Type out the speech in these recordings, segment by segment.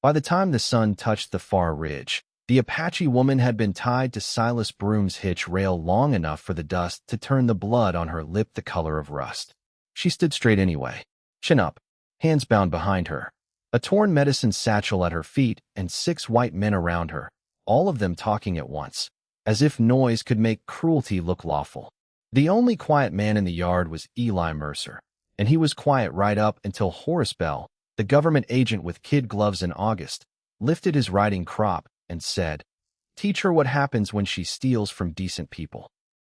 By the time the sun touched the far ridge, the Apache woman had been tied to Silas Broom's hitch rail long enough for the dust to turn the blood on her lip the color of rust. She stood straight anyway, chin up, hands bound behind her, a torn medicine satchel at her feet, and 6 white men around her, all of them talking at once, as if noise could make cruelty look lawful. The only quiet man in the yard was Eli Mercer, and he was quiet right up until Horace Bell, the government agent with kid gloves in August, lifted his riding crop and said, "Teach her what happens when she steals from decent people."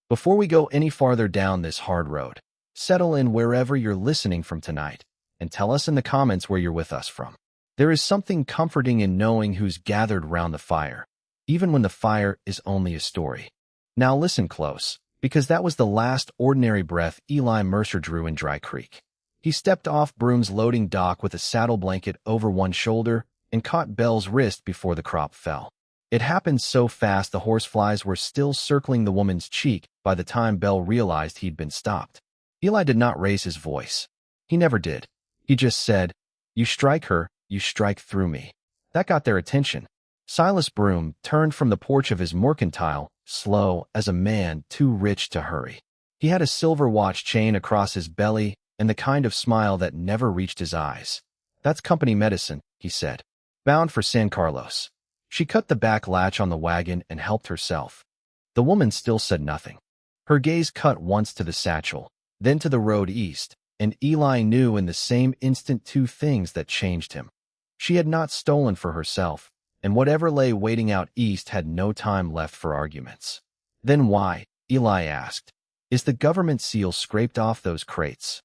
Before we go any farther down this hard road, settle in wherever you're listening from tonight, and tell us in the comments where you're with us from. There is something comforting in knowing who's gathered round the fire, even when the fire is only a story. Now listen close, because that was the last ordinary breath Eli Mercer drew in Dry Creek. He stepped off Broom's loading dock with a saddle blanket over one shoulder and caught Bell's wrist before the crop fell. It happened so fast the horseflies were still circling the woman's cheek by the time Bell realized he'd been stopped. Eli did not raise his voice. He never did. He just said, "You strike her, you strike through me." That got their attention. Silas Broom turned from the porch of his mercantile, slow as a man too rich to hurry. He had a silver watch chain across his belly and the kind of smile that never reached his eyes. "That's company medicine," he said. "Bound for San Carlos." She cut the back latch on the wagon and helped herself. The woman still said nothing. Her gaze cut once to the satchel, then to the road east, and Eli knew in the same instant 2 things that changed him. She had not stolen for herself, and whatever lay waiting out east had no time left for arguments. "Then why," Eli asked, "is the government seal scraped off those crates?"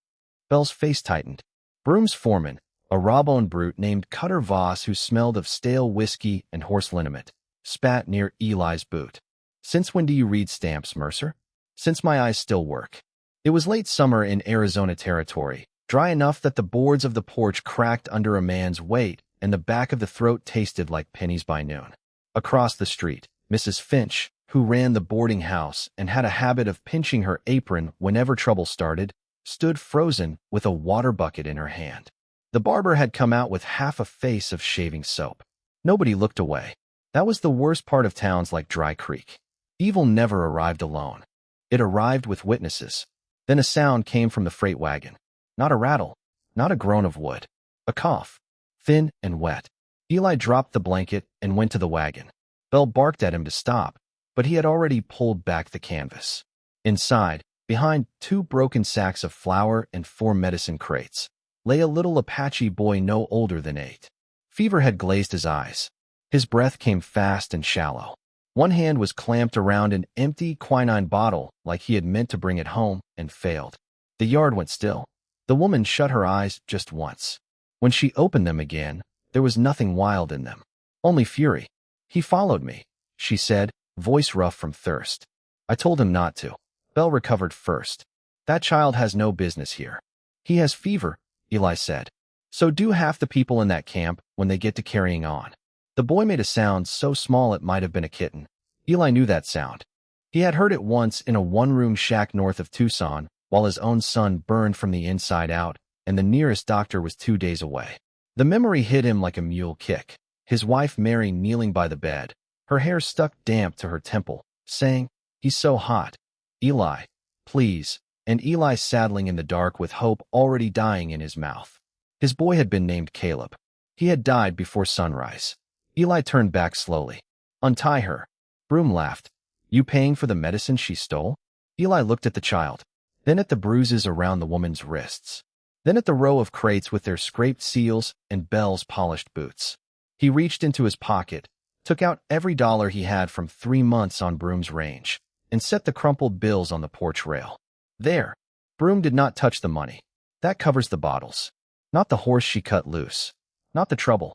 Bell's face tightened. Broom's foreman, a rawboned brute named Cutter Voss who smelled of stale whiskey and horse liniment, spat near Eli's boot. "Since when do you read stamps, Mercer?" "Since my eyes still work." It was late summer in Arizona territory, dry enough that the boards of the porch cracked under a man's weight and the back of the throat tasted like pennies by noon. Across the street, Mrs. Finch, who ran the boarding house and had a habit of pinching her apron whenever trouble started, stood frozen with a water bucket in her hand. The barber had come out with half a face of shaving soap. Nobody looked away. That was the worst part of towns like Dry Creek. Evil never arrived alone. It arrived with witnesses. Then a sound came from the freight wagon. Not a rattle, not a groan of wood. A cough, thin and wet. Eli dropped the blanket and went to the wagon. Bell barked at him to stop, but he had already pulled back the canvas. Inside, behind 2 broken sacks of flour and 4 medicine crates, lay a little Apache boy no older than 8. Fever had glazed his eyes. His breath came fast and shallow. One hand was clamped around an empty quinine bottle like he had meant to bring it home and failed. The yard went still. The woman shut her eyes just once. When she opened them again, there was nothing wild in them. Only fury. "He followed me," she said, voice rough from thirst. "I told him not to." Bell recovered first. "That child has no business here." "He has fever," Eli said. "So do half the people in that camp when they get to carrying on." The boy made a sound so small it might have been a kitten. Eli knew that sound. He had heard it once in a one-room shack north of Tucson while his own son burned from the inside out, and the nearest doctor was 2 days away. The memory hit him like a mule kick. His wife Mary kneeling by the bed, her hair stuck damp to her temple, saying, "He's so hot. Eli, please," and Eli saddling in the dark with hope already dying in his mouth. His boy had been named Caleb. He had died before sunrise. Eli turned back slowly. "Untie her." Broom laughed. "You paying for the medicine she stole?" Eli looked at the child, then at the bruises around the woman's wrists, then at the row of crates with their scraped seals and Bell's polished boots. He reached into his pocket, took out every dollar he had from 3 months on Broom's range, and set the crumpled bills on the porch rail. "There." Broom did not touch the money. "That covers the bottles. Not the horse she cut loose. Not the trouble.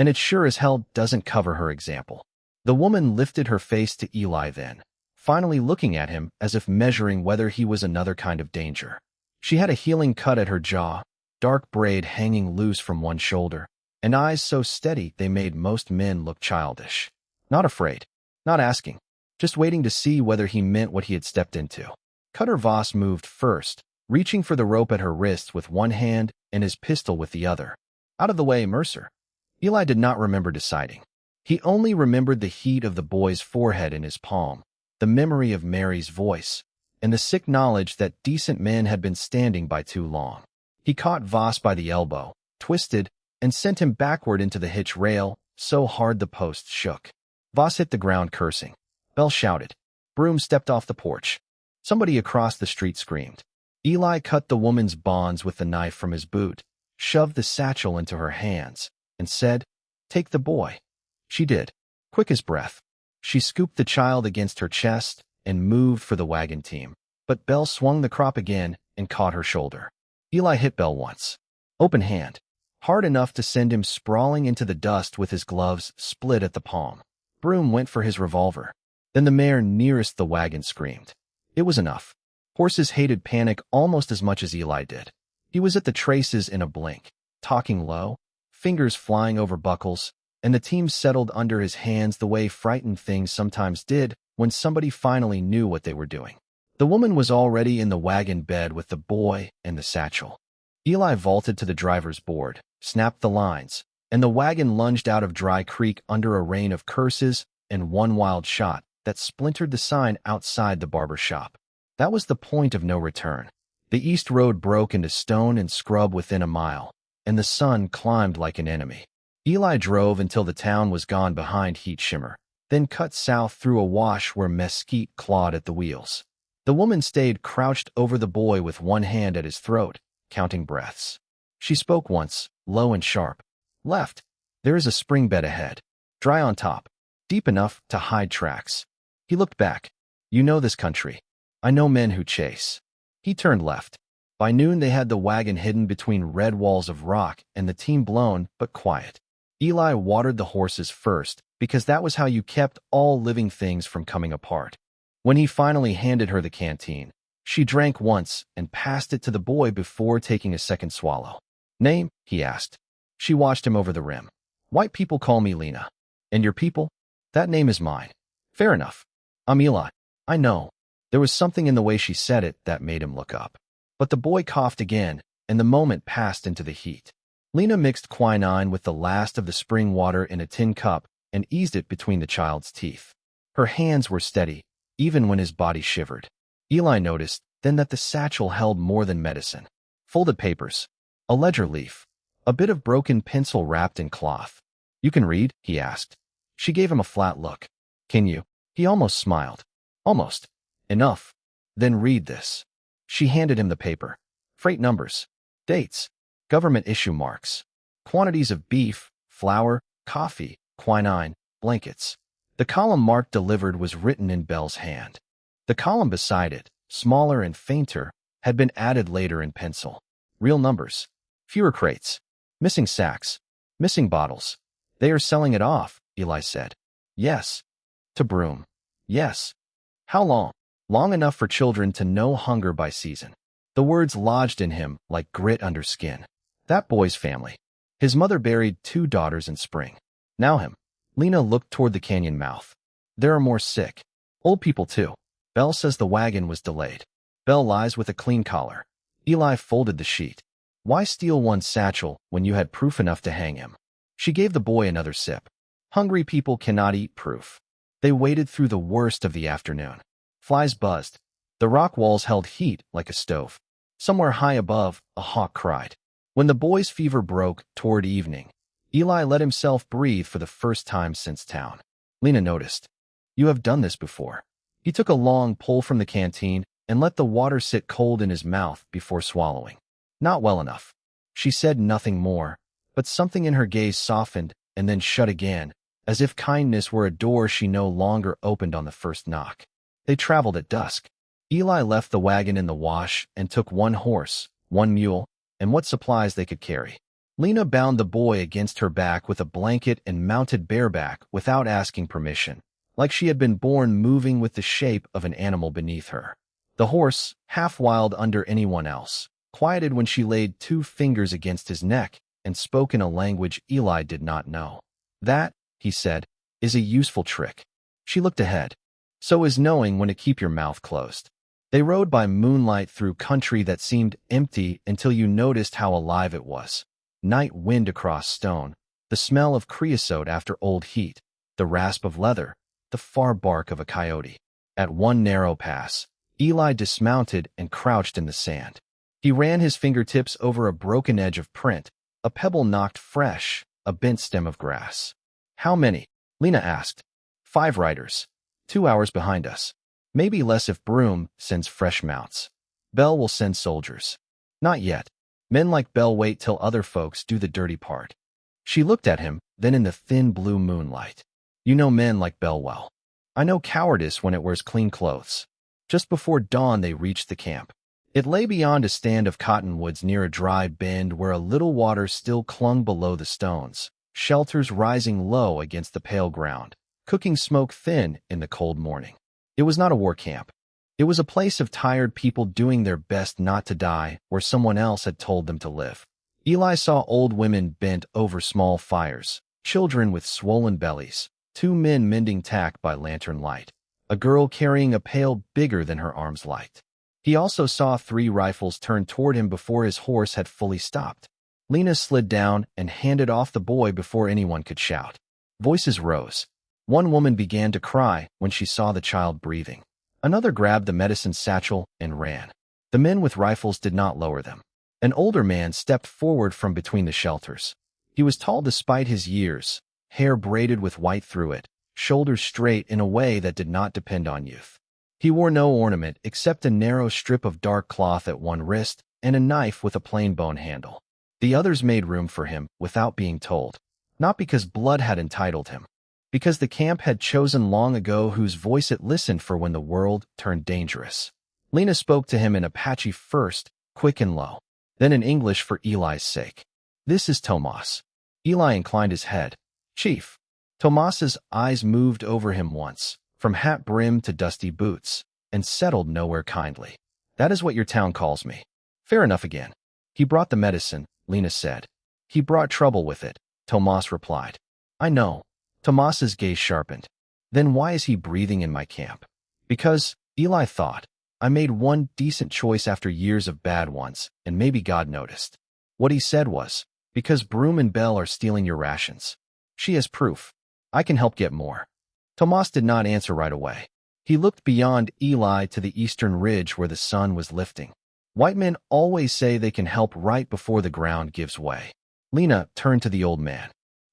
And it sure as hell doesn't cover her example." The woman lifted her face to Eli then, finally looking at him as if measuring whether he was another kind of danger. She had a healing cut at her jaw, dark braid hanging loose from one shoulder, and eyes so steady they made most men look childish. Not afraid, not asking, just waiting to see whether he meant what he had stepped into. Cutter Voss moved first, reaching for the rope at her wrist with one hand and his pistol with the other. "Out of the way, Mercer." Eli did not remember deciding. He only remembered the heat of the boy's forehead in his palm, the memory of Mary's voice, and the sick knowledge that decent men had been standing by too long. He caught Voss by the elbow, twisted, and sent him backward into the hitch rail, so hard the post shook. Voss hit the ground cursing. Belle shouted. Broom stepped off the porch. Somebody across the street screamed. Eli cut the woman's bonds with the knife from his boot, shoved the satchel into her hands, and said, "Take the boy." She did, quick as breath. She scooped the child against her chest and moved for the wagon team. But Belle swung the crop again and caught her shoulder. Eli hit Belle once. Open hand. Hard enough to send him sprawling into the dust with his gloves split at the palm. Broom went for his revolver. Then the mare nearest the wagon screamed. It was enough. Horses hated panic almost as much as Eli did. He was at the traces in a blink, talking low, fingers flying over buckles, and the team settled under his hands the way frightened things sometimes did when somebody finally knew what they were doing. The woman was already in the wagon bed with the boy and the satchel. Eli vaulted to the driver's board, snapped the lines, and the wagon lunged out of Dry Creek under a rain of curses and one wild shot that splintered the sign outside the barber shop. That was the point of no return. The east road broke into stone and scrub within a mile, and the sun climbed like an enemy. Eli drove until the town was gone behind heat shimmer, then cut south through a wash where mesquite clawed at the wheels. The woman stayed crouched over the boy with one hand at his throat, counting breaths. She spoke once, low and sharp. Left. There is a spring bed ahead. Dry on top. Deep enough to hide tracks. He looked back. You know this country. I know men who chase. He turned left. By noon they had the wagon hidden between red walls of rock and the team blown but quiet. Eli watered the horses first because that was how you kept all living things from coming apart. When he finally handed her the canteen, she drank once and passed it to the boy before taking a second swallow. Name? He asked. She watched him over the rim. White people call me Lena. And your people? That name is mine. Fair enough. I'm Eli. I know. There was something in the way she said it that made him look up. But the boy coughed again, and the moment passed into the heat. Lena mixed quinine with the last of the spring water in a tin cup and eased it between the child's teeth. Her hands were steady, even when his body shivered. Eli noticed then that the satchel held more than medicine. Folded papers, a ledger leaf, a bit of broken pencil wrapped in cloth. You can read? He asked. She gave him a flat look. Can you? He almost smiled. Almost. Enough. Then read this. She handed him the paper. Freight numbers, dates, government issue marks, quantities of beef, flour, coffee, quinine, blankets. The column marked delivered was written in Belle's hand. The column beside it, smaller and fainter, had been added later in pencil. Real numbers. Fewer crates. Missing sacks. Missing bottles. They are selling it off, Eli said. Yes. To Broom. Yes. How long? Long enough for children to know hunger by season. The words lodged in him like grit under skin. That boy's family. His mother buried 2 daughters in spring. Now him. Lena looked toward the canyon mouth. There are more sick. Old people too. Belle says the wagon was delayed. Belle lies with a clean collar. Eli folded the sheet. Why steal one satchel when you had proof enough to hang him? She gave the boy another sip. Hungry people cannot eat proof. They waited through the worst of the afternoon. Flies buzzed. The rock walls held heat like a stove. Somewhere high above, a hawk cried. When the boy's fever broke toward evening, Eli let himself breathe for the first time since town. Lena noticed. You have done this before. He took a long pull from the canteen and let the water sit cold in his mouth before swallowing. Not well enough. She said nothing more, but something in her gaze softened and then shut again, as if kindness were a door she no longer opened on the first knock. They traveled at dusk. Eli left the wagon in the wash and took 1 horse, 1 mule, and what supplies they could carry. Lena bound the boy against her back with a blanket and mounted bareback without asking permission, like she had been born moving with the shape of an animal beneath her. The horse, half wild under anyone else, quieted when she laid 2 fingers against his neck and spoke in a language Eli did not know. That, he said, is a useful trick. She looked ahead. So is knowing when to keep your mouth closed. They rode by moonlight through country that seemed empty until you noticed how alive it was. Night wind across stone, the smell of creosote after old heat, the rasp of leather, the far bark of a coyote. At one narrow pass, Eli dismounted and crouched in the sand. He ran his fingertips over a broken edge of print, a pebble knocked fresh, a bent stem of grass. How many? Lena asked. 5 riders. 2 hours behind us. Maybe less if Broom sends fresh mounts. Bell will send soldiers. Not yet. Men like Bell wait till other folks do the dirty part. She looked at him, then in the thin blue moonlight. You know men like Bell well. I know cowardice when it wears clean clothes. Just before dawn they reached the camp. It lay beyond a stand of cottonwoods near a dry bend where a little water still clung below the stones, shelters rising low against the pale ground, cooking smoke thin in the cold morning. It was not a war camp. It was a place of tired people doing their best not to die where someone else had told them to live. Eli saw old women bent over small fires, children with swollen bellies, 2 men mending tack by lantern light, a girl carrying a pail bigger than her arm's length. He also saw 3 rifles turned toward him before his horse had fully stopped. Lena slid down and handed off the boy before anyone could shout. Voices rose. One woman began to cry when she saw the child breathing. Another grabbed the medicine satchel and ran. The men with rifles did not lower them. An older man stepped forward from between the shelters. He was tall despite his years, hair braided with white through it, shoulders straight in a way that did not depend on youth. He wore no ornament except a narrow strip of dark cloth at one wrist and a knife with a plain bone handle. The others made room for him without being told, not because blood had entitled him, because the camp had chosen long ago whose voice it listened for when the world turned dangerous. Lena spoke to him in Apache first, quick and low, then in English for Eli's sake. This is Tomas. Eli inclined his head. Chief. Tomas's eyes moved over him once, from hat brim to dusty boots, and settled nowhere kindly. That is what your town calls me. Fair enough again. He brought the medicine, Lena said. He brought trouble with it, Tomas replied. I know. Tomas's gaze sharpened. Then why is he breathing in my camp? Because, Eli thought, I made one decent choice after years of bad ones, and maybe God noticed. What he said was, because Broom and Bell are stealing your rations. She has proof. I can help get more. Tomas did not answer right away. He looked beyond Eli to the eastern ridge where the sun was lifting. White men always say they can help right before the ground gives way. Lena turned to the old man.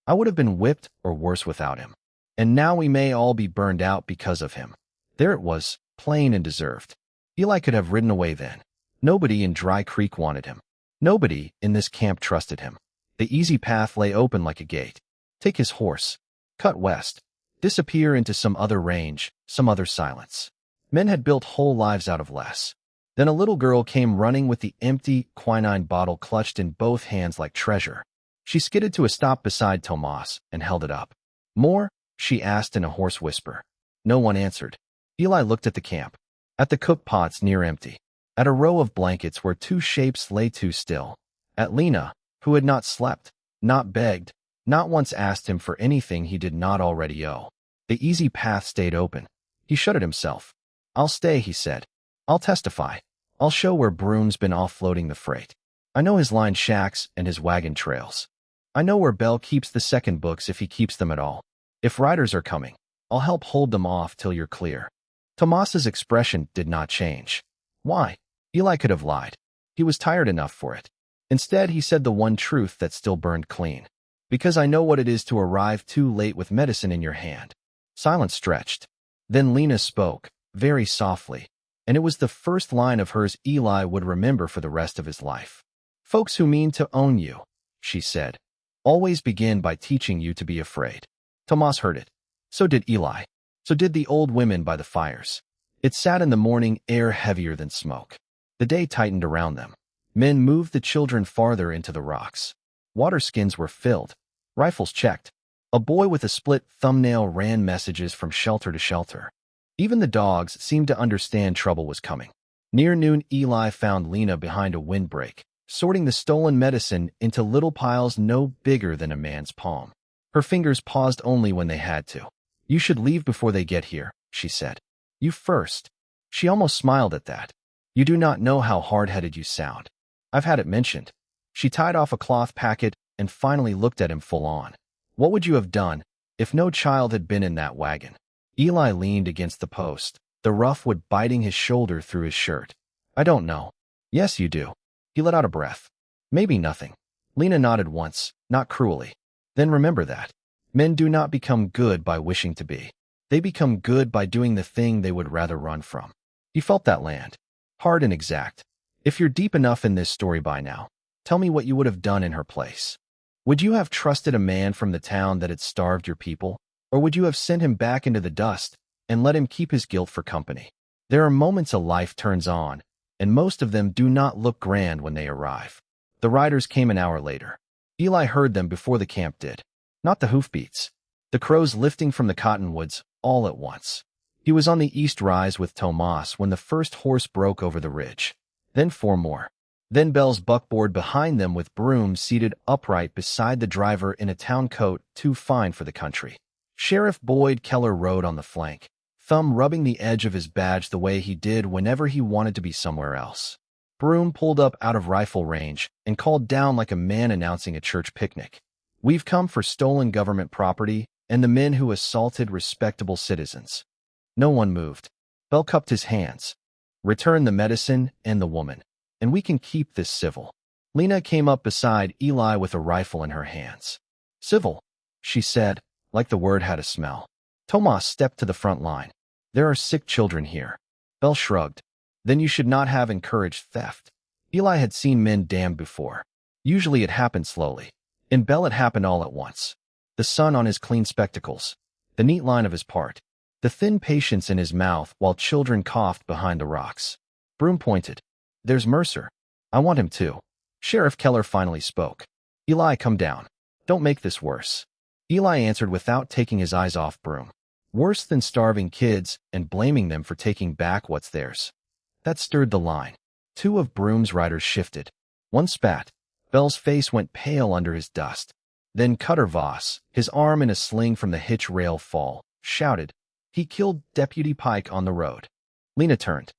I would have been whipped or worse without him. And now we may all be burned out because of him. There it was, plain and deserved. Eli could have ridden away then. Nobody in Dry Creek wanted him. Nobody in this camp trusted him. The easy path lay open like a gate. Take his horse. Cut west. Disappear into some other range, some other silence. Men had built whole lives out of less. Then a little girl came running with the empty quinine bottle clutched in both hands like treasure. She skidded to a stop beside Tomas and held it up. More? She asked in a hoarse whisper. No one answered. Eli looked at the camp. At the cook pots near empty. At a row of blankets where 2 shapes lay too still. At Lena, who had not slept, not begged, not once asked him for anything he did not already owe. The easy path stayed open. He shut it himself. I'll stay, he said. I'll testify. I'll show where Broom's been offloading the freight. I know his line shacks and his wagon trails. I know where Bell keeps the second books if he keeps them at all. If riders are coming, I'll help hold them off till you're clear. Tomas's expression did not change. Why? Eli could have lied. He was tired enough for it. Instead, he said the one truth that still burned clean. Because I know what it is to arrive too late with medicine in your hand. Silence stretched. Then Lena spoke, very softly, and it was the first line of hers Eli would remember for the rest of his life. Folks who mean to own you, she said, always begin by teaching you to be afraid. Tomas heard it. So did Eli. So did the old women by the fires. It sat in the morning air heavier than smoke. The day tightened around them. Men moved the children farther into the rocks. Water skins were filled. Rifles checked. A boy with a split thumbnail ran messages from shelter to shelter. Even the dogs seemed to understand trouble was coming. Near noon, Eli found Lena behind a windbreak, sorting the stolen medicine into little piles no bigger than a man's palm. Her fingers paused only when they had to. You should leave before they get here, she said. You first. She almost smiled at that. You do not know how hard-headed you sound. I've had it mentioned. She tied off a cloth packet and finally looked at him full on. What would you have done if no child had been in that wagon? Eli leaned against the post, the rough wood biting his shoulder through his shirt. I don't know. Yes, you do. He let out a breath. Maybe nothing. Lena nodded once, not cruelly. Then remember that. Men do not become good by wishing to be. They become good by doing the thing they would rather run from. He felt that land. Hard and exact. If you're deep enough in this story by now, tell me what you would have done in her place. Would you have trusted a man from the town that had starved your people? Or would you have sent him back into the dust and let him keep his guilt for company? There are moments a life turns on, and most of them do not look grand when they arrive. The riders came an hour later. Eli heard them before the camp did. Not the hoofbeats. The crows lifting from the cottonwoods all at once. He was on the east rise with Tomas when the first horse broke over the ridge. Then 4 more. Then Bell's buckboard behind them with Broom seated upright beside the driver in a town coat too fine for the country. Sheriff Boyd Keller rode on the flank, thumb rubbing the edge of his badge the way he did whenever he wanted to be somewhere else. Broom pulled up out of rifle range and called down like a man announcing a church picnic. We've come for stolen government property and the men who assaulted respectable citizens. No one moved. Bell cupped his hands. Return the medicine and the woman, and we can keep this civil. Lena came up beside Eli with a rifle in her hands. Civil, she said, like the word had a smell. Tomas stepped to the front line. There are sick children here. Bell shrugged. Then you should not have encouraged theft. Eli had seen men damned before. Usually it happened slowly. In Bell it happened all at once. The sun on his clean spectacles, the neat line of his part, the thin patience in his mouth while children coughed behind the rocks. Broom pointed. There's Mercer. I want him too. Sheriff Keller finally spoke. Eli, come down. Don't make this worse. Eli answered without taking his eyes off Broom. Worse than starving kids and blaming them for taking back what's theirs. That stirred the line. 2 of Broom's riders shifted. One spat. Bell's face went pale under his dust. Then Cutter Voss, his arm in a sling from the hitch rail fall, shouted, He killed Deputy Pike on the road. Lena turned.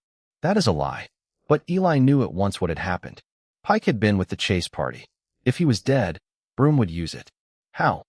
That is a lie. But Eli knew at once what had happened. Pike had been with the chase party. If he was dead, Broom would use it. How?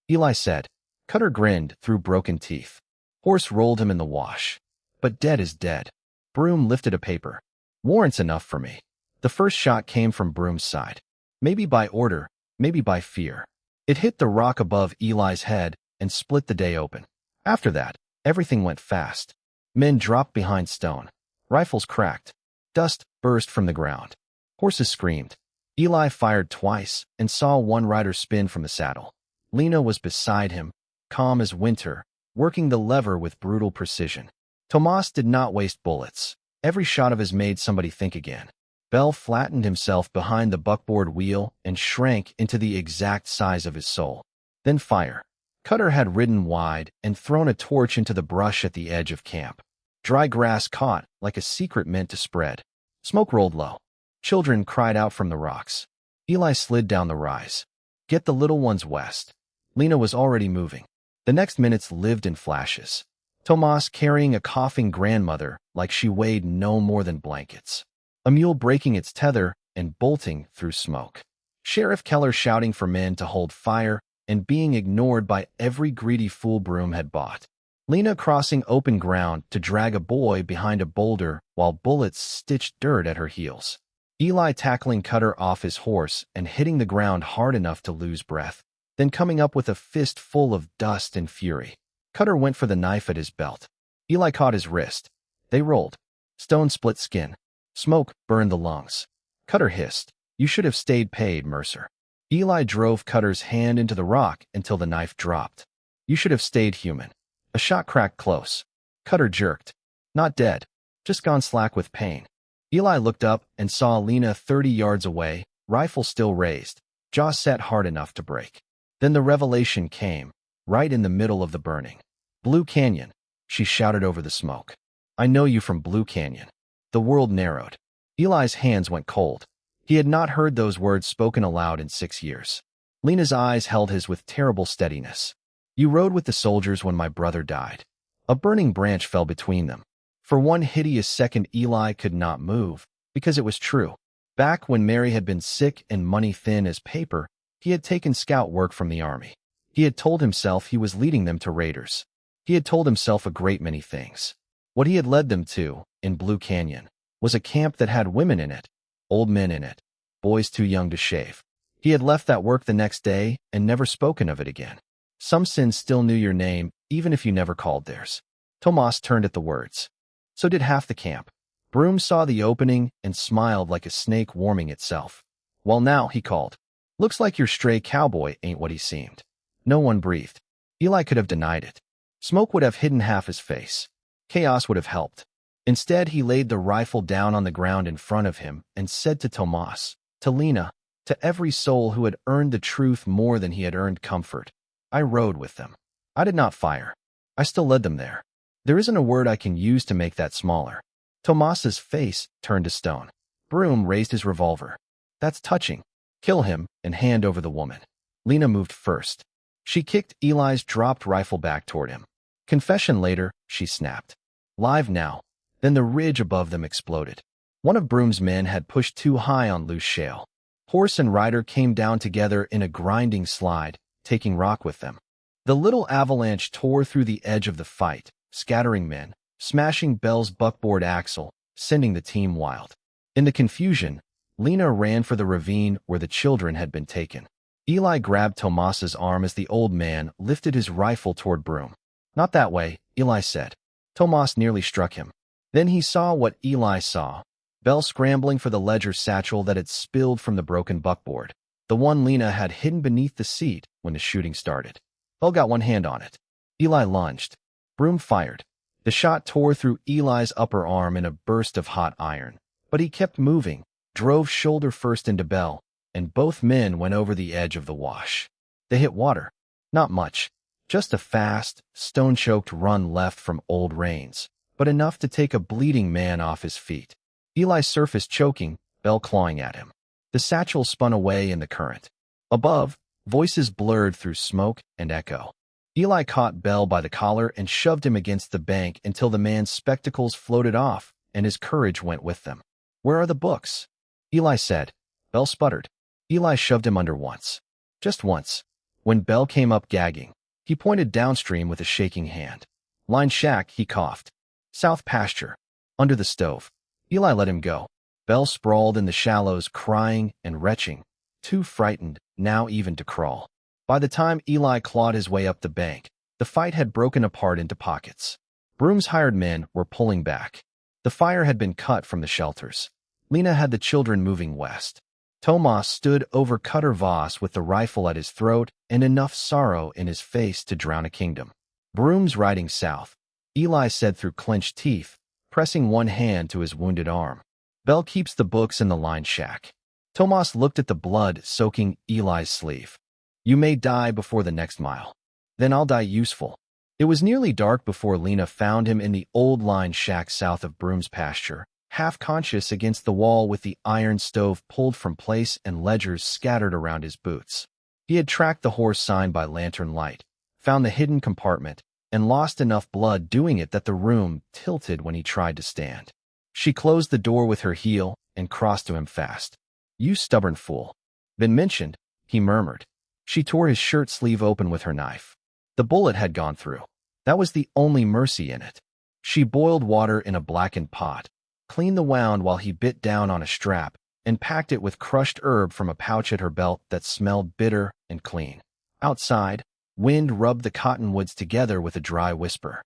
Eli said. Cutter grinned through broken teeth. Horse rolled him in the wash. But dead is dead. Broom lifted a paper. Warrants enough for me. The first shot came from Broom's side. Maybe by order, maybe by fear. It hit the rock above Eli's head and split the day open. After that, everything went fast. Men dropped behind stone. Rifles cracked. Dust burst from the ground. Horses screamed. Eli fired twice and saw one rider spin from the saddle. Lena was beside him, calm as winter, working the lever with brutal precision. Tomas did not waste bullets. Every shot of his made somebody think again. Bell flattened himself behind the buckboard wheel and shrank into the exact size of his soul. Then fire. Cutter had ridden wide and thrown a torch into the brush at the edge of camp. Dry grass caught like a secret meant to spread. Smoke rolled low. Children cried out from the rocks. Eli slid down the rise. Get the little ones west. Lena was already moving. The next minutes lived in flashes. Tomas carrying a coughing grandmother like she weighed no more than blankets. A mule breaking its tether and bolting through smoke. Sheriff Keller shouting for men to hold fire and being ignored by every greedy fool Broom had bought. Lena crossing open ground to drag a boy behind a boulder while bullets stitched dirt at her heels. Eli tackling Cutter off his horse and hitting the ground hard enough to lose breath, then coming up with a fist full of dust and fury. Cutter went for the knife at his belt. Eli caught his wrist. They rolled. Stone split skin. Smoke burned the lungs. Cutter hissed. You should have stayed paid, Mercer. Eli drove Cutter's hand into the rock until the knife dropped. You should have stayed human. A shot cracked close. Cutter jerked. Not dead. Just gone slack with pain. Eli looked up and saw Lena 30 yards away, rifle still raised, jaw set hard enough to break. Then the revelation came, right in the middle of the burning. Blue Canyon, she shouted over the smoke. I know you from Blue Canyon. The world narrowed. Eli's hands went cold. He had not heard those words spoken aloud in 6 years. Lena's eyes held his with terrible steadiness. You rode with the soldiers when my brother died. A burning branch fell between them. For one hideous second Eli could not move, because it was true. Back when Mary had been sick and money thin as paper, he had taken scout work from the army. He had told himself he was leading them to raiders. He had told himself a great many things. What he had led them to, in Blue Canyon, was a camp that had women in it, old men in it, boys too young to shave. He had left that work the next day and never spoken of it again. Some sins still knew your name, even if you never called theirs. Tomas turned at the words. So did half the camp. Broom saw the opening and smiled like a snake warming itself. Well now, he called. Looks like your stray cowboy ain't what he seemed. No one breathed. Eli could have denied it. Smoke would have hidden half his face. Chaos would have helped. Instead, he laid the rifle down on the ground in front of him and said to Tomas, to Lena, to every soul who had earned the truth more than he had earned comfort, I rode with them. I did not fire. I still led them there. There isn't a word I can use to make that smaller. Tomas's face turned to stone. Broom raised his revolver. That's touching. Kill him and hand over the woman. Lena moved first. She kicked Eli's dropped rifle back toward him. Confession later, she snapped. Live now. Then the ridge above them exploded. One of Broom's men had pushed too high on loose shale. Horse and rider came down together in a grinding slide, taking rock with them. The little avalanche tore through the edge of the fight, scattering men, smashing Bell's buckboard axle, sending the team wild. In the confusion, Lena ran for the ravine where the children had been taken. Eli grabbed Tomas's arm as the old man lifted his rifle toward Broom. Not that way, Eli said. Tomas nearly struck him. Then he saw what Eli saw. Bell scrambling for the ledger satchel that had spilled from the broken buckboard, the one Lena had hidden beneath the seat when the shooting started. Bell got one hand on it. Eli lunged. Broom fired. The shot tore through Eli's upper arm in a burst of hot iron, but he kept moving, drove shoulder first into Bell, and both men went over the edge of the wash. They hit water. Not much. Just a fast, stone-choked run left from old rains, but enough to take a bleeding man off his feet. Eli surfaced choking, Bell clawing at him. The satchel spun away in the current. Above, voices blurred through smoke and echo. Eli caught Bell by the collar and shoved him against the bank until the man's spectacles floated off and his courage went with them. Where are the books? Eli said. Bell sputtered. Eli shoved him under once. Just once. When Bell came up gagging, he pointed downstream with a shaking hand. Line shack, he coughed. South pasture. Under the stove. Eli let him go. Bell sprawled in the shallows, crying and retching, too frightened now even to crawl. By the time Eli clawed his way up the bank, the fight had broken apart into pockets. Broom's hired men were pulling back. The fire had been cut from the shelters. Lena had the children moving west. Tomas stood over Cutter Voss with the rifle at his throat and enough sorrow in his face to drown a kingdom. Broom's riding south, Eli said through clenched teeth, pressing one hand to his wounded arm. Bell keeps the books in the line shack. Tomas looked at the blood soaking Eli's sleeve. You may die before the next mile. Then I'll die useful. It was nearly dark before Lena found him in the old line shack south of Broom's pasture, half conscious against the wall with the iron stove pulled from place and ledgers scattered around his boots. He had tracked the horse sign by lantern light, found the hidden compartment, and lost enough blood doing it that the room tilted when he tried to stand. She closed the door with her heel and crossed to him fast. You stubborn fool. Been mentioned, he murmured. She tore his shirt sleeve open with her knife. The bullet had gone through. That was the only mercy in it. She boiled water in a blackened pot, cleaned the wound while he bit down on a strap, and packed it with crushed herb from a pouch at her belt that smelled bitter and clean. Outside, wind rubbed the cottonwoods together with a dry whisper.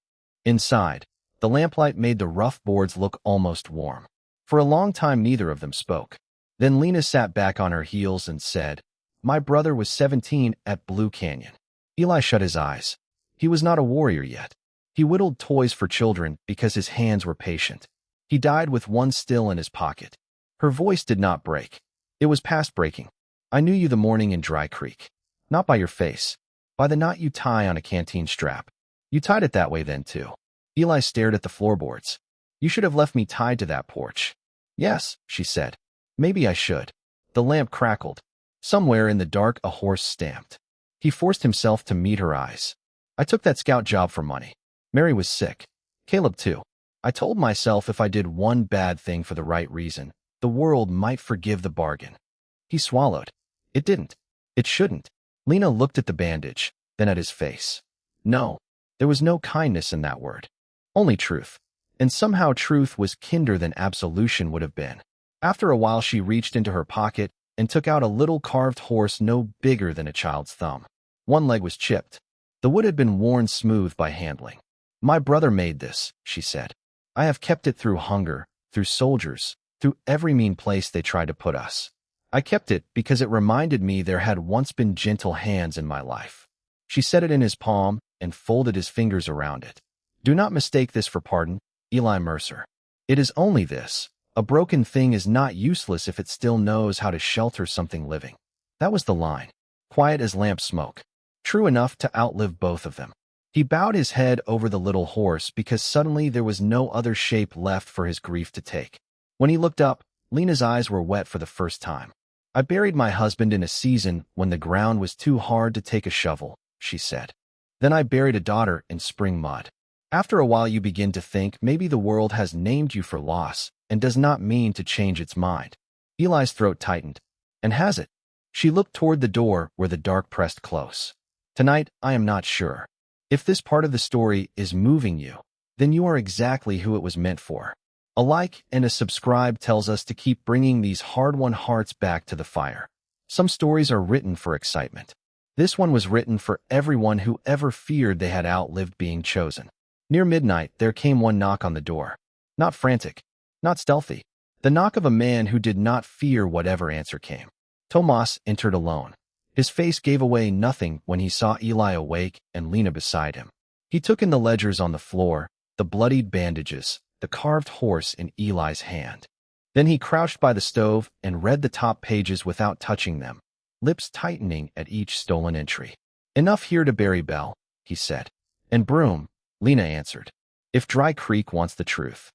Inside, the lamplight made the rough boards look almost warm. For a long time neither of them spoke. Then Lena sat back on her heels and said, My brother was 17 at Blue Canyon. Eli shut his eyes. He was not a warrior yet. He whittled toys for children because his hands were patient. He died with one still in his pocket. Her voice did not break. It was past breaking. I knew you the morning in Dry Creek. Not by your face. By the knot you tie on a canteen strap. You tied it that way then, too. Eli stared at the floorboards. You should have left me tied to that porch. Yes, she said. Maybe I should. The lamp crackled. Somewhere in the dark a horse stamped. He forced himself to meet her eyes. I took that scout job for money. Mary was sick. Caleb too. I told myself if I did one bad thing for the right reason, the world might forgive the bargain. He swallowed. It didn't. It shouldn't. Lena looked at the bandage. then at his face. No, there was no kindness in that word. Only truth. And somehow truth was kinder than absolution would have been. After a while she reached into her pocket and took out a little carved horse no bigger than a child's thumb. One leg was chipped. The wood had been worn smooth by handling. My brother made this, she said. I have kept it through hunger, through soldiers, through every mean place they tried to put us. I kept it because it reminded me there had once been gentle hands in my life. She set it in his palm and folded his fingers around it. Do not mistake this for pardon, Eli Mercer. It is only this. A broken thing is not useless if it still knows how to shelter something living. That was the line. Quiet as lamp smoke. True enough to outlive both of them. He bowed his head over the little horse because suddenly there was no other shape left for his grief to take. When he looked up, Lena's eyes were wet for the first time. I buried my husband in a season when the ground was too hard to take a shovel, she said. Then I buried a daughter in spring mud. After a while you begin to think maybe the world has named you for loss and does not mean to change its mind. Eli's throat tightened. And has it? She looked toward the door where the dark pressed close. Tonight, I am not sure. If this part of the story is moving you, then you are exactly who it was meant for. A like and a subscribe tells us to keep bringing these hard-won hearts back to the fire. Some stories are written for excitement. This one was written for everyone who ever feared they had outlived being chosen. Near midnight, there came one knock on the door. Not frantic, not stealthy. The knock of a man who did not fear whatever answer came. Tomas entered alone. His face gave away nothing when he saw Eli awake and Lena beside him. He took in the ledgers on the floor, the bloodied bandages, the carved horse in Eli's hand. Then he crouched by the stove and read the top pages without touching them, lips tightening at each stolen entry. Enough here to bury Belle, he said. And Broom, Lena answered. If Dry Creek wants the truth.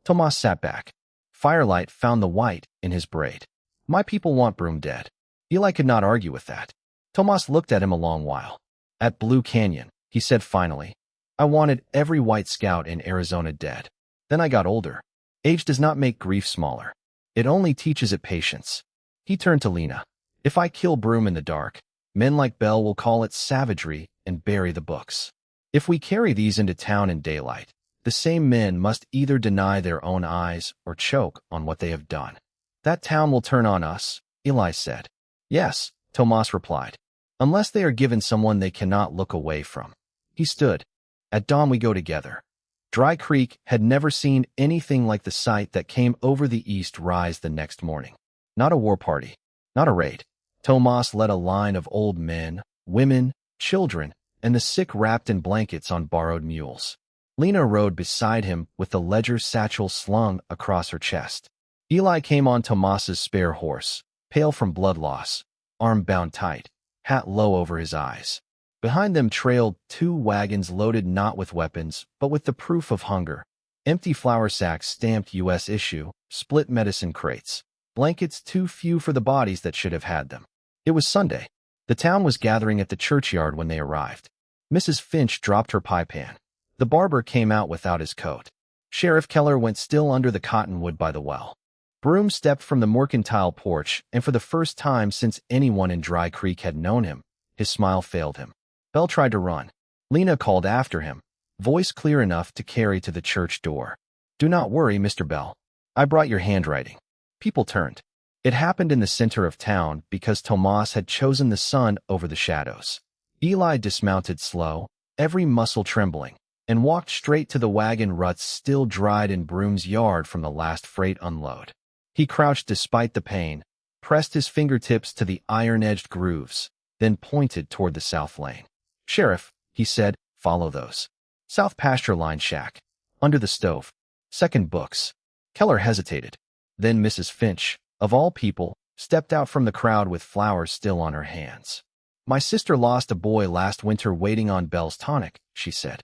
Tomas sat back. Firelight found the white in his braid. My people want Broom dead. Eli could not argue with that. Tomas looked at him a long while. At Blue Canyon, he said finally, I wanted every white scout in Arizona dead. Then I got older. Age does not make grief smaller. It only teaches it patience. He turned to Lena. If I kill Broom in the dark, men like Belle will call it savagery and bury the books. If we carry these into town in daylight, the same men must either deny their own eyes or choke on what they have done. That town will turn on us, Eli said. Yes, Tomas replied, unless they are given someone they cannot look away from. He stood. At dawn we go together. Dry Creek had never seen anything like the sight that came over the east rise the next morning. Not a war party, not a raid. Tomas led a line of old men, women, children, and the sick wrapped in blankets on borrowed mules. Lena rode beside him with the ledger satchel slung across her chest. Eli came on Tomas's spare horse, pale from blood loss, arm bound tight, hat low over his eyes. Behind them trailed 2 wagons loaded not with weapons, but with the proof of hunger. Empty flour sacks stamped U.S. issue, split medicine crates, blankets too few for the bodies that should have had them. It was Sunday. The town was gathering at the churchyard when they arrived. Mrs. Finch dropped her pie pan. The barber came out without his coat. Sheriff Keller went still under the cottonwood by the well. Broom stepped from the mercantile porch, and for the first time since anyone in Dry Creek had known him, his smile failed him. Belle tried to run. Lena called after him, voice clear enough to carry to the church door. Do not worry, Mr. Bell. I brought your handwriting. People turned. It happened in the center of town because Tomas had chosen the sun over the shadows. Eli dismounted slow, every muscle trembling, and walked straight to the wagon ruts still dried in Broom's yard from the last freight unload. He crouched despite the pain, pressed his fingertips to the iron-edged grooves, then pointed toward the south lane. Sheriff, he said, follow those. South pasture line shack. Under the stove. Second books. Keller hesitated. Then Mrs. Finch, of all people, stepped out from the crowd with flowers still on her hands. My sister lost a boy last winter waiting on Belle's tonic, she said.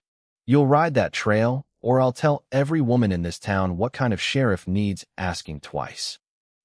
You'll ride that trail, or I'll tell every woman in this town what kind of sheriff needs asking twice.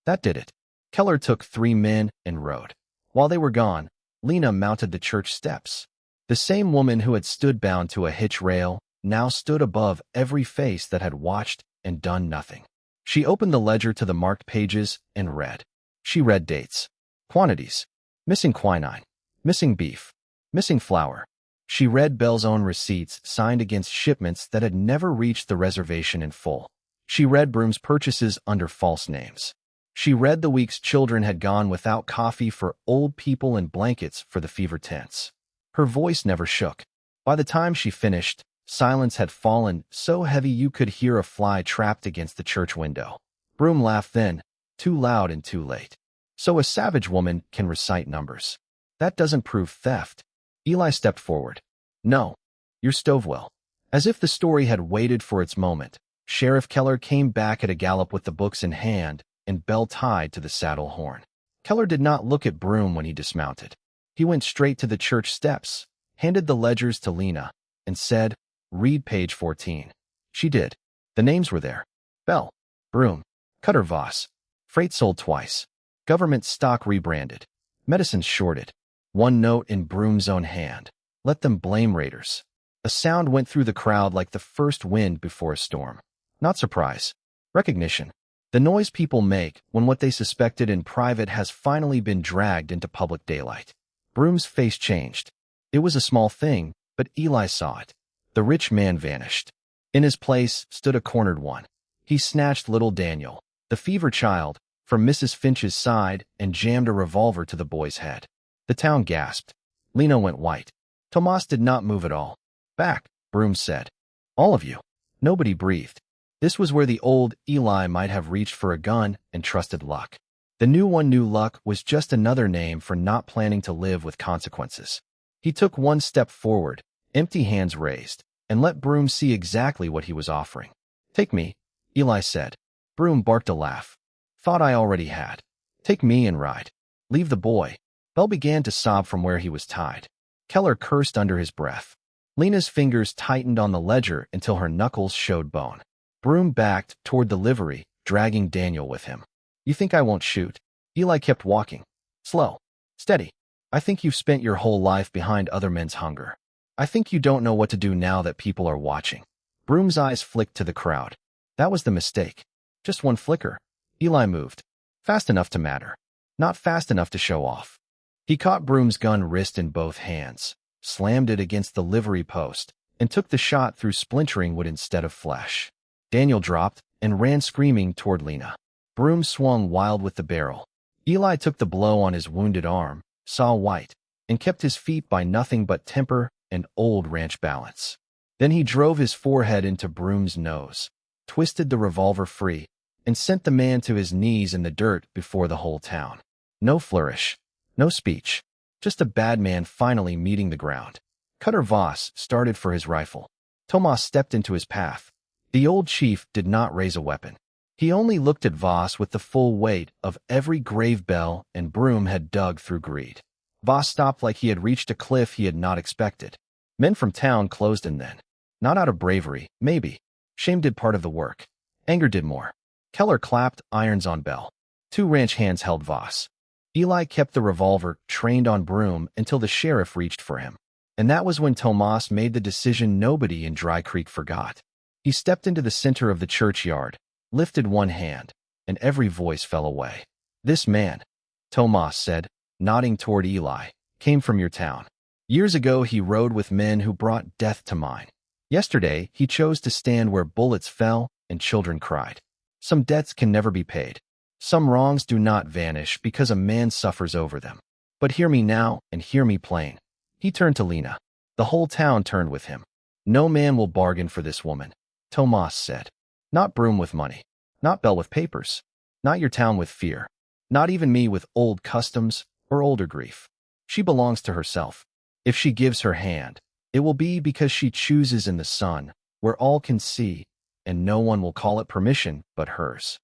That did it. Keller took 3 men and rode. While they were gone, Lena mounted the church steps. The same woman who had stood bound to a hitch rail now stood above every face that had watched and done nothing. She opened the ledger to the marked pages and read. She read dates, quantities, missing quinine, missing beef, missing flour, She read Belle's own receipts signed against shipments that had never reached the reservation in full. She read Broom's purchases under false names. She read the week's children had gone without coffee for old people and blankets for the fever tents. Her voice never shook. By the time she finished, silence had fallen so heavy you could hear a fly trapped against the church window. Broom laughed then, too loud and too late. So a savage woman can recite numbers. That doesn't prove theft. Eli stepped forward. No, you're Stovewell. As if the story had waited for its moment, Sheriff Keller came back at a gallop with the books in hand and Belle tied to the saddle horn. Keller did not look at Broom when he dismounted. He went straight to the church steps, handed the ledgers to Lena, and said, "Read page 14. She did. The names were there. Belle, Broom, Cutter Voss. Freight sold twice. Government stock rebranded. Medicines shorted. One note in Broom's own hand. Let them blame raiders." A sound went through the crowd like the first wind before a storm. Not surprise. Recognition. The noise people make when what they suspected in private has finally been dragged into public daylight. Broom's face changed. It was a small thing, but Eli saw it. The rich man vanished. In his place stood a cornered one. He snatched little Daniel, the fever child, from Mrs. Finch's side and jammed a revolver to the boy's head. The town gasped. Lena went white. Tomas did not move at all. "Back," Broom said. "All of you." Nobody breathed. This was where the old Eli might have reached for a gun and trusted luck. The new one knew luck was just another name for not planning to live with consequences. He took one step forward, empty hands raised, and let Broom see exactly what he was offering. "Take me," Eli said. Broom barked a laugh. "Thought I already had. Take me and ride. Leave the boy." Belle began to sob from where he was tied. Keller cursed under his breath. Lena's fingers tightened on the ledger until her knuckles showed bone. Broom backed toward the livery, dragging Daniel with him. "You think I won't shoot?" Eli kept walking. "Slow. Steady. I think you've spent your whole life behind other men's hunger. I think you don't know what to do now that people are watching." Broom's eyes flicked to the crowd. That was the mistake. Just one flicker. Eli moved. Fast enough to matter. Not fast enough to show off. He caught Broom's gun wrist in both hands, slammed it against the livery post, and took the shot through splintering wood instead of flesh. Daniel dropped and ran screaming toward Lena. Broom swung wild with the barrel. Eli took the blow on his wounded arm, saw white, and kept his feet by nothing but temper and old ranch balance. Then he drove his forehead into Broom's nose, twisted the revolver free, and sent the man to his knees in the dirt before the whole town. No flourish. No speech. Just a bad man finally meeting the ground. Cutter Voss started for his rifle. Tomas stepped into his path. The old chief did not raise a weapon. He only looked at Voss with the full weight of every grave Belle and Broom had dug through greed. Voss stopped like he had reached a cliff he had not expected. Men from town closed in then. Not out of bravery, maybe. Shame did part of the work. Anger did more. Keller clapped irons on Belle. Two ranch hands held Voss. Eli kept the revolver trained on Broom until the sheriff reached for him. And that was when Tomas made the decision nobody in Dry Creek forgot. He stepped into the center of the churchyard, lifted one hand, and every voice fell away. "This man," Tomas said, nodding toward Eli, "came from your town. Years ago he rode with men who brought death to mine. Yesterday he chose to stand where bullets fell and children cried. Some debts can never be paid. Some wrongs do not vanish because a man suffers over them. But hear me now and hear me plain." He turned to Lena. The whole town turned with him. "No man will bargain for this woman," Tomas said. "Not Broom with money. Not Belle with papers. Not your town with fear. Not even me with old customs or older grief. She belongs to herself. If she gives her hand, it will be because she chooses in the sun, where all can see, and no one will call it permission but hers."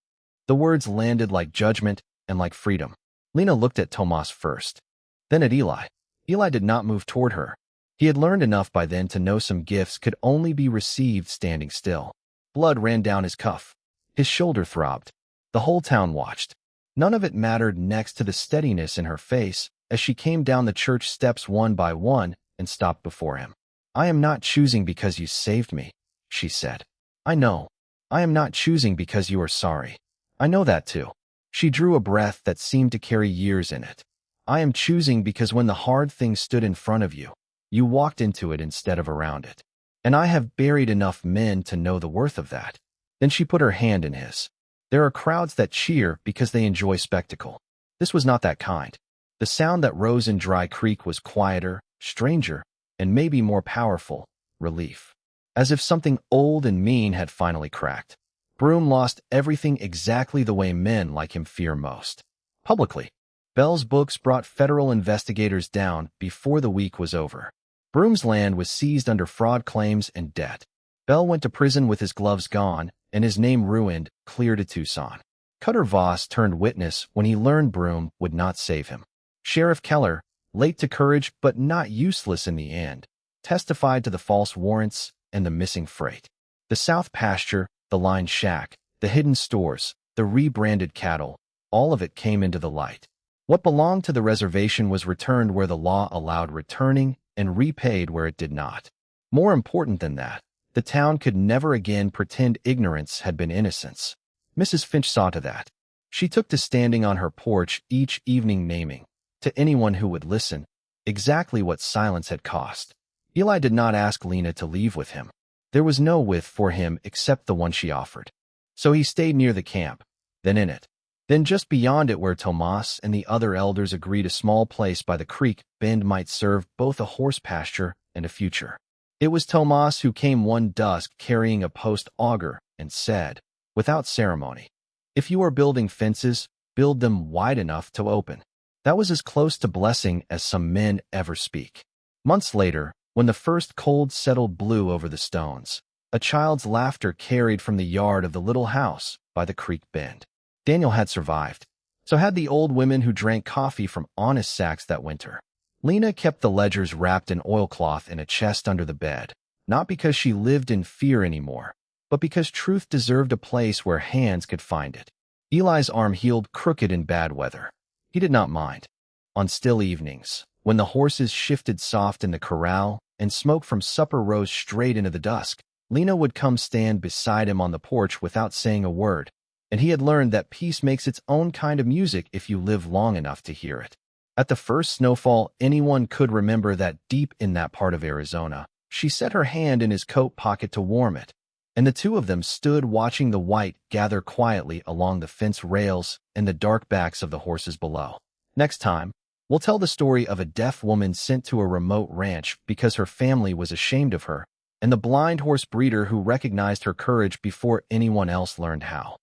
The words landed like judgment and like freedom. Lena looked at Tomas first, then at Eli. Eli did not move toward her. He had learned enough by then to know some gifts could only be received standing still. Blood ran down his cuff. His shoulder throbbed. The whole town watched. None of it mattered next to the steadiness in her face as she came down the church steps one by one and stopped before him. "I am not choosing because you saved me," she said. "I know. I am not choosing because you are sorry. I know that too." She drew a breath that seemed to carry years in it. "I am choosing because when the hard thing stood in front of you, You walked into it instead of around it. And I have buried enough men to know the worth of that." Then she put her hand in his. "There are crowds that cheer because they enjoy spectacle. This was not that kind. The sound that rose in Dry Creek was quieter, stranger, and maybe more powerful, relief. As if something old and mean had finally cracked. Broom lost everything exactly the way men like him fear most. Publicly. Bell's books brought federal investigators down before the week was over. Broom's land was seized under fraud claims and debt. Bell went to prison with his gloves gone and his name ruined, clear to Tucson. Cutter Voss turned witness when he learned Broom would not save him. Sheriff Keller, late to courage but not useless in the end, testified to the false warrants and the missing freight. The South pasture, the lined shack, the hidden stores, the rebranded cattle, all of it came into the light. What belonged to the reservation was returned where the law allowed returning and repaid where it did not. More important than that, the town could never again pretend ignorance had been innocence. Mrs. Finch saw to that. She took to standing on her porch each evening naming, to anyone who would listen, exactly what silence had cost. Eli did not ask Lena to leave with him. There was no with for him except the one she offered. So he stayed near the camp, then in it. Then just beyond it where Tomas and the other elders agreed a small place by the creek bend might serve both a horse pasture and a future. It was Tomas who came one dusk carrying a post auger and said, without ceremony, "If you are building fences, build them wide enough to open." That was as close to blessing as some men ever speak. Months later, when the first cold settled blue over the stones, a child's laughter carried from the yard of the little house by the creek bend. Daniel had survived. So had the old women who drank coffee from honest sacks that winter. Lena kept the ledgers wrapped in oilcloth in a chest under the bed, not because she lived in fear anymore, but because truth deserved a place where hands could find it. Eli's arm healed crooked in bad weather. He did not mind. On still evenings, when the horses shifted soft in the corral and smoke from supper rose straight into the dusk, Lena would come stand beside him on the porch without saying a word, and he had learned that peace makes its own kind of music if you live long enough to hear it. At the first snowfall anyone could remember that deep in that part of Arizona, she set her hand in his coat pocket to warm it, and the two of them stood watching the white gather quietly along the fence rails and the dark backs of the horses below. Next time, we'll tell the story of a deaf woman sent to a remote ranch because her family was ashamed of her, and the blind horse breeder who recognized her courage before anyone else learned how.